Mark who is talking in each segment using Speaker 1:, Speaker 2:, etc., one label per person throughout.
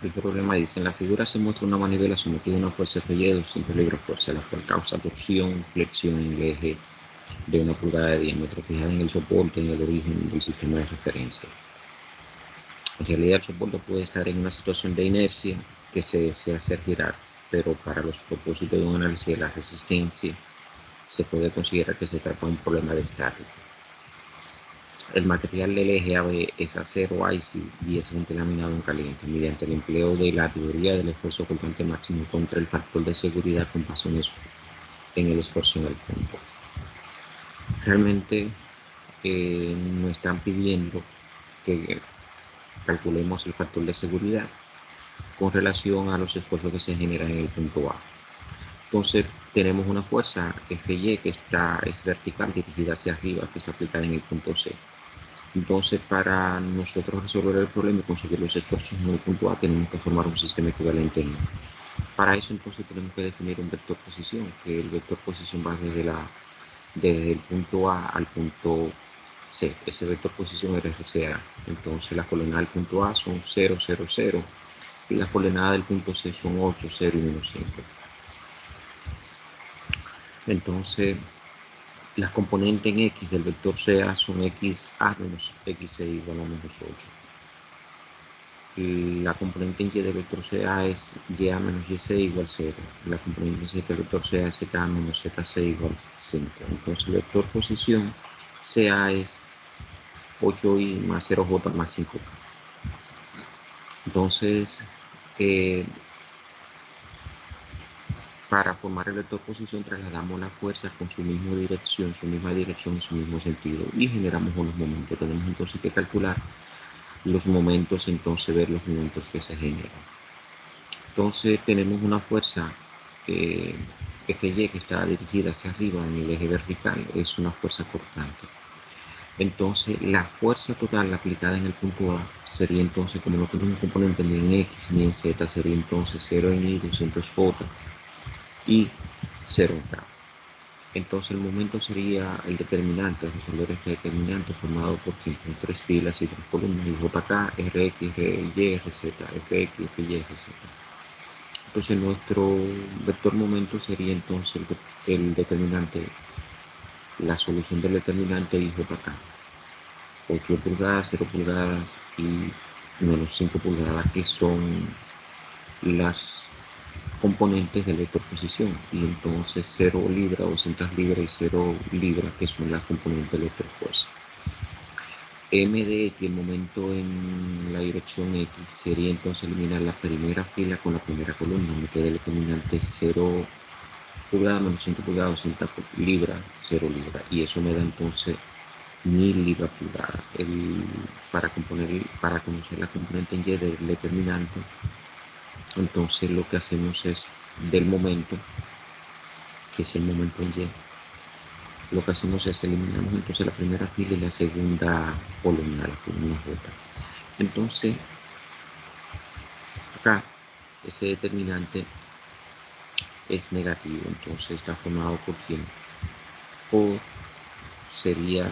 Speaker 1: El problema dice, en la figura se muestra una manivela sometida a una fuerza Fy de 200 libras-fuerza, la cual causa torsión, flexión en el eje de 1 pulgada de diámetro, fijada en el soporte en el origen del sistema de referencia. En realidad el soporte puede estar en una situación de inercia que se desea hacer girar, pero para los propósitos de un análisis de la resistencia se puede considerar que se trata de un problema de estática. El material del eje AB es acero IC y es laminado en caliente mediante el empleo de la teoría del esfuerzo ocultante máximo contra el factor de seguridad con base en el esfuerzo en el punto. Realmente nos están pidiendo que calculemos el factor de seguridad con relación a los esfuerzos que se generan en el punto A. Entonces tenemos una fuerza Fy que es vertical, dirigida hacia arriba, que está aplicada en el punto C. Entonces, para nosotros resolver el problema y conseguir los esfuerzos en el punto A, tenemos que formar un sistema equivalente en. Para eso, entonces, tenemos que definir un vector posición, que el vector posición va desde el punto A al punto C. Ese vector posición es RCA. Entonces, las coordenadas del punto A son 0, 0, 0. Y las coordenadas del punto C son 8, 0 y menos 5. Entonces, las componentes en X del vector CA son XA menos XC igual a menos 8. La componente en Y del vector CA es YA menos YC igual 0. La componente en Z del vector CA es ZA menos ZC igual 5. Entonces el vector posición CA es 8i más 0j más 5k. Entonces, para formar el vector posición trasladamos la fuerza con su misma dirección y su mismo sentido y generamos unos momentos. Tenemos entonces que calcular los momentos, entonces ver los momentos que se generan. Entonces tenemos una fuerza Fy que está dirigida hacia arriba en el eje vertical, es una fuerza cortante. Entonces la fuerza total aplicada en el punto A sería entonces, como no tenemos un componente ni en X ni en Z, sería entonces 0 en Y, 200J y 0 en K. Entonces el momento sería el determinante, resolver este determinante formado por 3 filas y 3 columnas, y JK, RX, RY, RZ, FX, FY, RZ. Entonces nuestro vector momento sería entonces el determinante, la solución del determinante y JK. 8 pulgadas, 0 pulgadas y menos 5 pulgadas, que son las componentes del vector posición, y entonces 0 libras, 200 libras y 0 libras, que son las componentes del vector fuerza. M de X, el momento en la dirección X, sería entonces eliminar la primera fila con la primera columna, me queda el determinante 0 pulgadas menos 5 pulgadas, 200 libras, 0 libras, y eso me da entonces 1000 libras pulgadas. Para conocer la componente en Y del determinante, entonces lo que hacemos es del momento, que es el momento en Y, lo que hacemos es eliminamos entonces la primera fila y la segunda columna, la columna J. Entonces, acá, ese determinante es negativo, entonces está formado por quién? Sería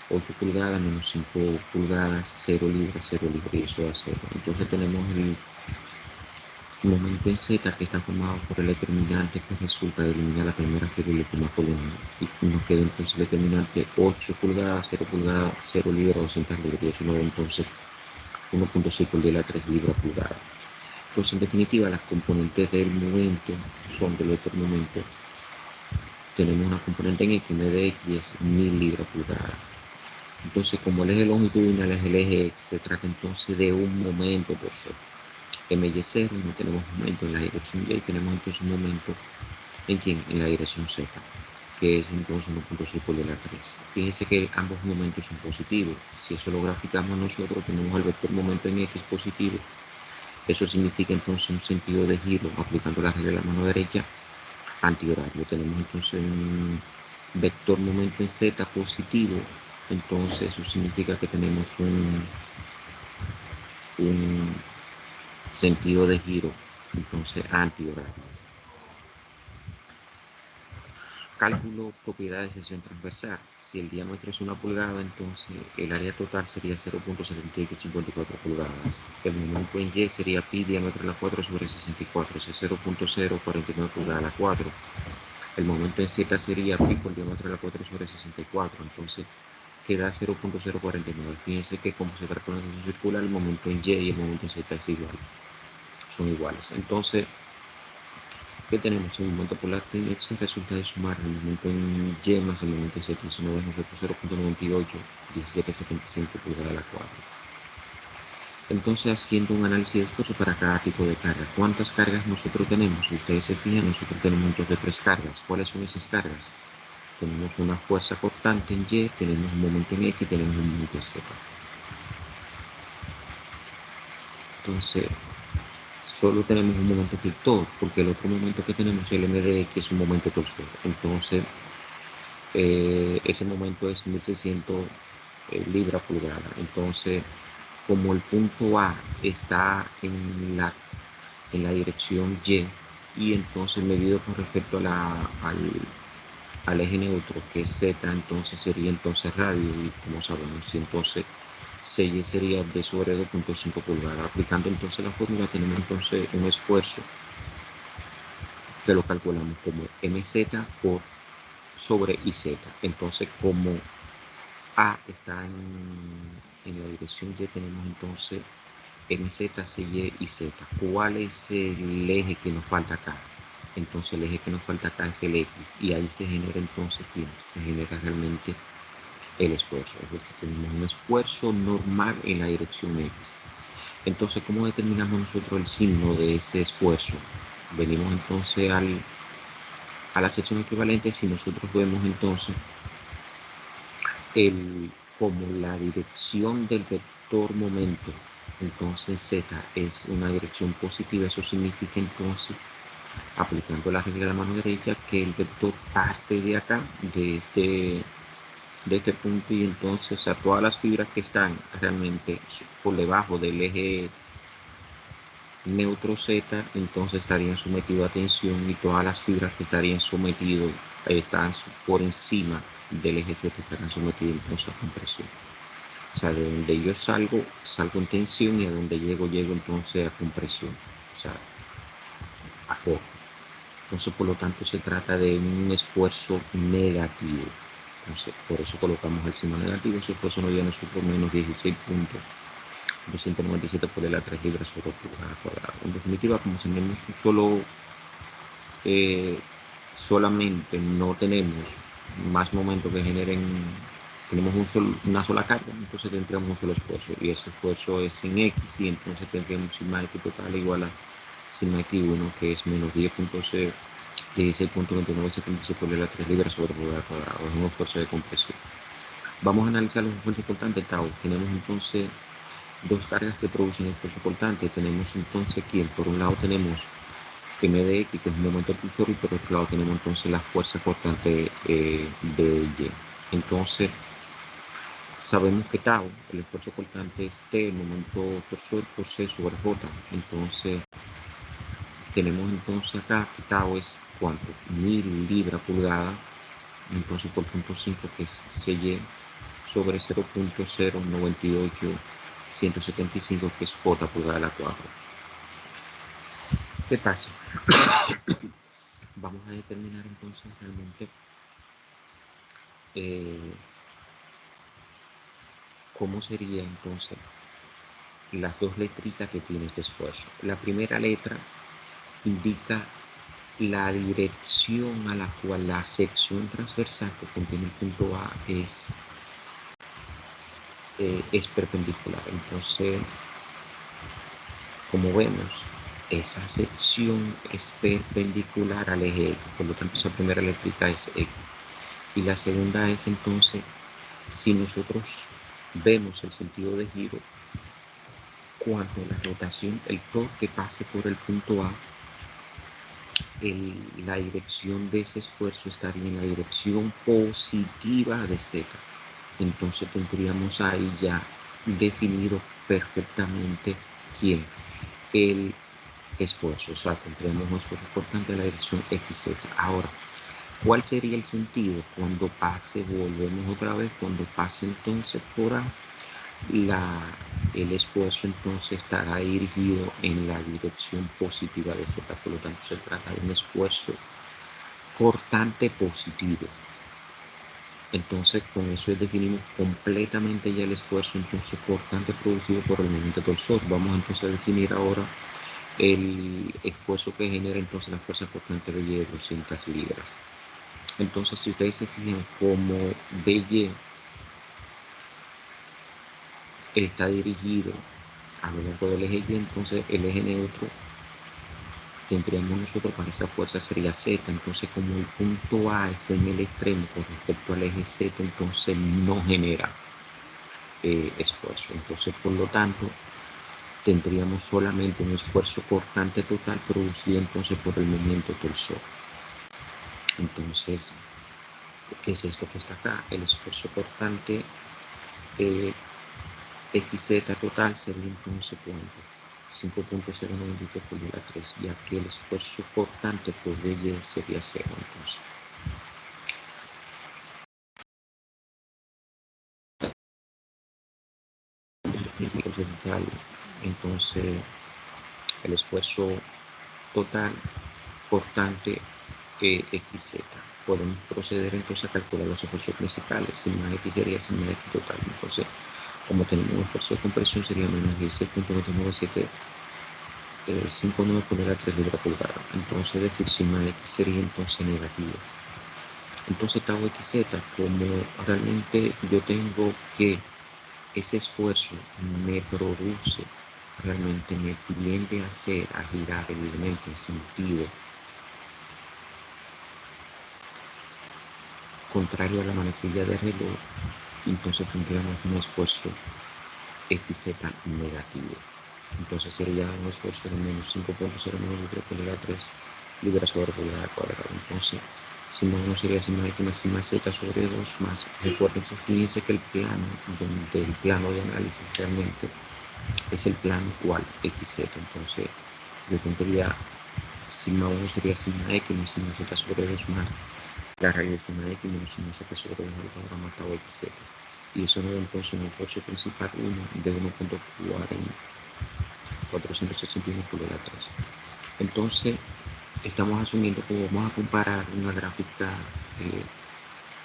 Speaker 1: 8 pulgadas menos 5 pulgadas, 0 libras, 0 libras, y eso da 0. Entonces tenemos el momento en Z, que está formado por el determinante que resulta de eliminar la primera fila y la última columna. Y nos queda entonces el determinante 8 pulgadas, 0 libras, 200 libras. Y eso nos da entonces 1.6 por 10 a la 3 libras pulgada. Entonces, en definitiva, las componentes del momento son del vector momento. Tenemos una componente en X, M de X es 1000 libras pulgada. Entonces, como el eje longitudinal es el eje X, se trata entonces de un momento por sol. MY0, no tenemos momento en la dirección Y, tenemos entonces un momento en la dirección Z, que es entonces 1.6 por 10 a la 3. Fíjense que ambos momentos son positivos. Si eso lo graficamos nosotros, tenemos el vector momento en X positivo. Eso significa entonces un sentido de giro aplicando la regla de la mano derecha antihorario. Tenemos entonces un vector momento en Z positivo. Entonces eso significa que tenemos un sentido de giro entonces antihorario. Cálculo propiedad de sección transversal. Si el diámetro es 1 pulgada, entonces el área total sería 0.7854 pulgadas. El momento en Y sería pi diámetro a la 4 sobre 64, es 0.049 pulgadas a la 4. El momento en Z sería pi por diámetro a la 4 sobre 64, entonces queda 0.049. Fíjense que como se trata de una sección circular, el momento en Y y el momento en Z es igual, son iguales. Entonces, ¿qué tenemos? El momento polar de X resulta de sumar el momento en Y más el momento en Z, eso nos deja 0.98, 1775 pulgadas a la 4. Entonces, haciendo un análisis de esfuerzo para cada tipo de carga, ¿cuántas cargas nosotros tenemos? Si ustedes se fijan, nosotros tenemos entonces 3 cargas. ¿Cuáles son esas cargas? Tenemos una fuerza cortante en Y, tenemos un momento en X y tenemos un momento en Z. Entonces, solo tenemos un momento fictor, porque el otro momento que tenemos, el M de X, es un momento torsudo. Entonces, ese momento es 1600 libras pulgada. Entonces, como el punto A está en la dirección y entonces medido con respecto a al eje neutro, que es Z, entonces sería entonces radio, y como sabemos, si entonces 6 sería D sobre 2.5 pulgadas. Aplicando entonces la fórmula, tenemos entonces un esfuerzo que lo calculamos como mz por sobre iz. Entonces, como A está en la dirección Y, tenemos entonces mz, cy y z. ¿Cuál es el eje que nos falta acá? Entonces el eje que nos falta acá es el X, y ahí se genera entonces, se genera realmente el esfuerzo. Es decir, tenemos un esfuerzo normal en la dirección X. Entonces, ¿cómo determinamos nosotros el signo de ese esfuerzo? Venimos entonces a la sección equivalente. Si nosotros vemos entonces como la dirección del vector momento, entonces Z es una dirección positiva, eso significa entonces, aplicando la regla de la mano derecha, que el vector parte de acá, de este punto, y entonces, o sea, todas las fibras que están realmente por debajo del eje neutro Z, entonces estarían sometidos a tensión, y todas las fibras que estarían sometidos, están por encima del eje Z, estarán sometidos entonces a compresión. O sea, de donde yo salgo en tensión, y a donde llego entonces a compresión. O sea, a corto. Entonces, por lo tanto, se trata de un esfuerzo negativo. Entonces, por eso colocamos el signo negativo. Ese esfuerzo nos dio a nosotros menos 16.297 por la 3 libras sobre pulgada cuadrada. En definitiva, como tenemos un solo, solamente no tenemos más momentos que generen, tenemos una sola carga, entonces tendríamos un solo esfuerzo, y ese esfuerzo es en X, y entonces tendríamos sigma X total igual a sigma X1, que es menos 16.2976 por la 3 libras sobre pulgada cuadrada. Es un esfuerzo de compresión. Vamos a analizar los esfuerzos cortantes tau. Tenemos entonces dos cargas que producen esfuerzo cortante. Tenemos entonces aquí, por un lado tenemos M de X, que es un momento impulsor, y por otro lado tenemos entonces la fuerza cortante de Y. Entonces, sabemos que tau, el esfuerzo cortante es T, el momento torsor, por C sobre J. Entonces, tenemos entonces acá que tau es ¿cuánto? 1000 libras pulgada, entonces por punto 5, que es CY, sobre 0.098175, que es J pulgada a la 4. ¿Qué pasa? Vamos a determinar entonces realmente cómo sería entonces las dos letritas que tiene este esfuerzo. La primera letra indica la dirección a la cual la sección transversal que contiene el punto A es perpendicular. Entonces, como vemos, esa sección es perpendicular al eje X, por lo tanto esa primera letrita es X. Y la segunda es entonces, si nosotros vemos el sentido de giro, cuando la rotación, el torque pase por el punto A, la dirección de ese esfuerzo estaría en la dirección positiva de Z. Entonces tendríamos ahí ya definido perfectamente quién, el esfuerzo. O sea, tendríamos un esfuerzo cortante en la dirección XZ. Ahora, ¿Cuál sería el sentido? Cuando pase, volvemos otra vez, cuando pase entonces por A, el esfuerzo entonces estará dirigido en la dirección positiva de Z, por lo tanto se trata de un esfuerzo cortante positivo. Entonces con eso definimos completamente ya el esfuerzo entonces cortante producido por el momento torsor. Vamos entonces a definir ahora el esfuerzo que genera entonces la fuerza cortante de Y de 200 libras. Entonces si ustedes se fijan como BY está dirigido a lo largo del eje Y, entonces el eje neutro tendríamos nosotros para esa fuerza sería Z. Entonces como el punto A está en el extremo con respecto al eje Z, entonces no genera esfuerzo. Entonces por lo tanto tendríamos solamente un esfuerzo cortante total producido entonces por el momento torsor. Entonces, ¿qué es esto que está acá? El esfuerzo cortante XZ total sería entonces ¿cuánto? 5.093 por la 3, ya que el esfuerzo cortante por Y sería 0 entonces. Entonces el esfuerzo total cortante XZ. Podemos proceder entonces a calcular los esfuerzos principales. Sigma X sería sigma X total. Entonces, como tenemos un esfuerzo de compresión, sería menos 16.297 5,9 por la 3 libras pulgada. Entonces, decir sigma X sería entonces negativo. Entonces, tau XZ, como realmente yo tengo que ese esfuerzo me produce, realmente me tiende a hacer, a girar el elemento en sentido contrario a la manecilla de reloj, entonces tendríamos un esfuerzo XZ negativo. Entonces sería un esfuerzo de menos 5.09 por la 3 libras sobre pulgada cuadrada. Entonces, sigma 1 sería sigma X más sigma Z sobre 2 más. Recuerden, fíjense que el plano de análisis realmente es el plano igual XZ. Entonces, yo tendría sigma 1 sería sigma X más sigma Z sobre 2 más la raíz de sigma X menos sigma Z sobre 2 al cuadrado tau XZ. Y eso nos da entonces un esfuerzo principal 1 de 1.461 por la 3. Entonces, estamos asumiendo que vamos a comparar una gráfica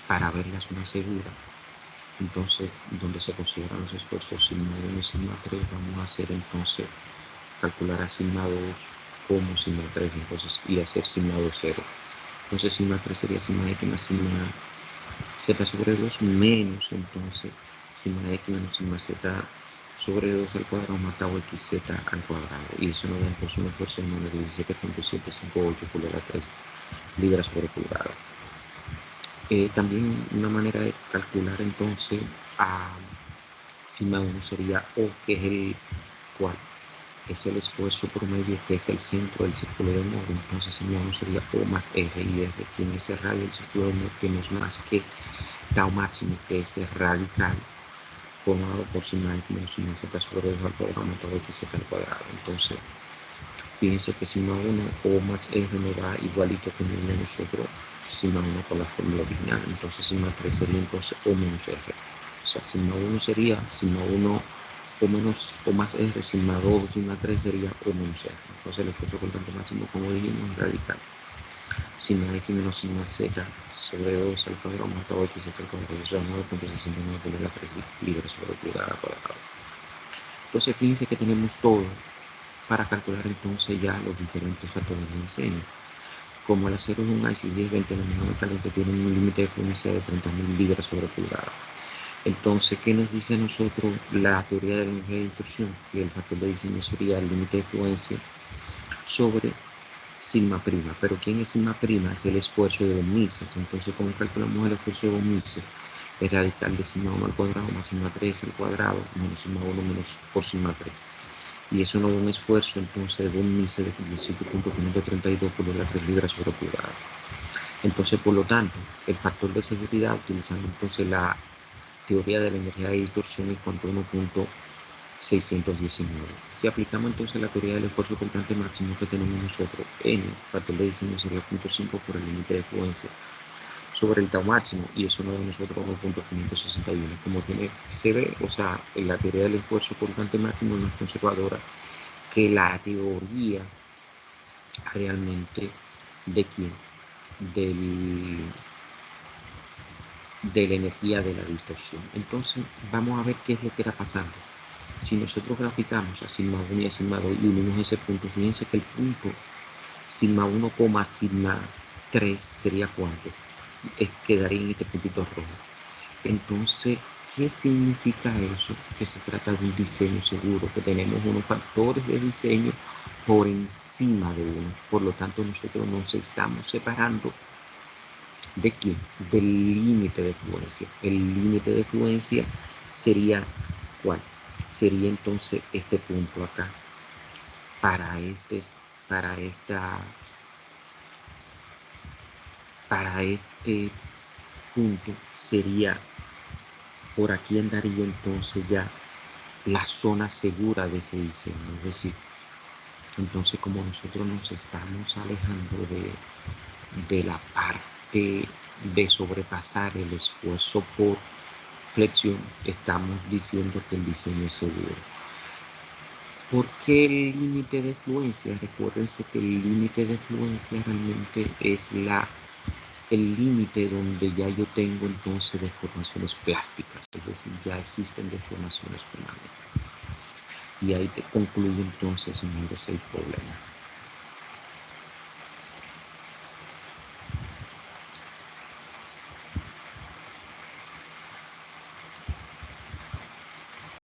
Speaker 1: para ver la zona segura. Entonces, donde se consideran los esfuerzos sigma 1 y sigma 3, vamos a hacer entonces calcular a sigma 2 como sigma 3, entonces, y hacer sigma 2 0. Entonces sigma 3 sería sigma X más sigma Z sobre 2 menos entonces sigma X menos sigma Z sobre 2 al cuadrado más tau XZ al cuadrado. Y eso nos da entonces un esfuerzo de menos 17.758 por la 3 libras sobre pulgada. También una manera de calcular entonces a sigma 1 sería O, que es el cual es el esfuerzo promedio, que es el centro del círculo de Mohr. Entonces sigma 1 sería O más R, y R, que en ese radio del círculo de Mohr tenemos más que tau máximo, que es el radical formado por sigma X menos sigma Z sobre 2 al cuadrado más tau XZ al cuadrado. Entonces, fíjense que sigma 1 O más R me da igualito que el nosotros sigma 1 con la fórmula original. Entonces sigma 3 sería entonces O menos R. O sea, sigma 1 sería sigma 1 O menos O más R, sigma 2 sigma 3 sería O menos R. Entonces el esfuerzo cortante máximo, como dijimos, es radical. Sigma X menos sigma Z sobre 2 al cuadrado más tau XZ al cuadrado, o sea, 9.69 por la 3 libras sobre pulgada cuadrada. Entonces fíjense que tenemos todo para calcular entonces ya los diferentes factores de diseño. Como el acero es un IC 1020 nominado caliente, tiene un límite de frecuencia de 30.000 libras sobre pulgada. Entonces, ¿qué nos dice a nosotros la teoría de la energía de distorsión? Que el factor de diseño sería el límite de fluencia sobre sigma prima. Pero ¿quién es sigma prima? Es el esfuerzo de 2 mises. Entonces, ¿cómo calculamos el esfuerzo de 2 mises? El radical de sigma 1 al cuadrado más sigma 3 al cuadrado menos sigma 1 menos por sigma 3. Y eso nos da un esfuerzo entonces de 2 mises de 17.532 por la 3 libras sobre pulgada. Entonces, por lo tanto, el factor de seguridad, utilizando entonces la teoría de la energía de distorsión, en cuanto a 1.619. Si aplicamos entonces la teoría del esfuerzo cortante máximo que tenemos nosotros, N, factor de diseño sería 0.5 por el límite de fluencia sobre el tau máximo, y eso no de nosotros 1.561. Como se ve, o sea, en la teoría del esfuerzo constante máximo es más conservadora que la teoría realmente de quién, de la energía de la distorsión. Entonces vamos a ver qué es lo que está pasando. Si nosotros graficamos a sigma 1 y a sigma 2 y unimos ese punto, fíjense que el punto sigma 1, sigma 3 sería cuánto, quedaría en este puntito rojo. Entonces, ¿qué significa eso? Que se trata de un diseño seguro, que tenemos unos factores de diseño por encima de uno. Por lo tanto, nosotros nos estamos separando ¿de quién? Del límite de fluencia. El límite de fluencia sería ¿cuál? Sería entonces este punto acá. Para este punto sería, por aquí andaría entonces ya la zona segura de ese diseño. Es decir, entonces como nosotros nos estamos alejando de la parte de sobrepasar el esfuerzo por flexión, estamos diciendo que el diseño es seguro. ¿Por qué el límite de fluencia? Recuérdense que el límite de fluencia realmente es el límite donde ya yo tengo entonces deformaciones plásticas, es decir, ya existen deformaciones permanentes. Y ahí te concluye entonces, señores, el problema.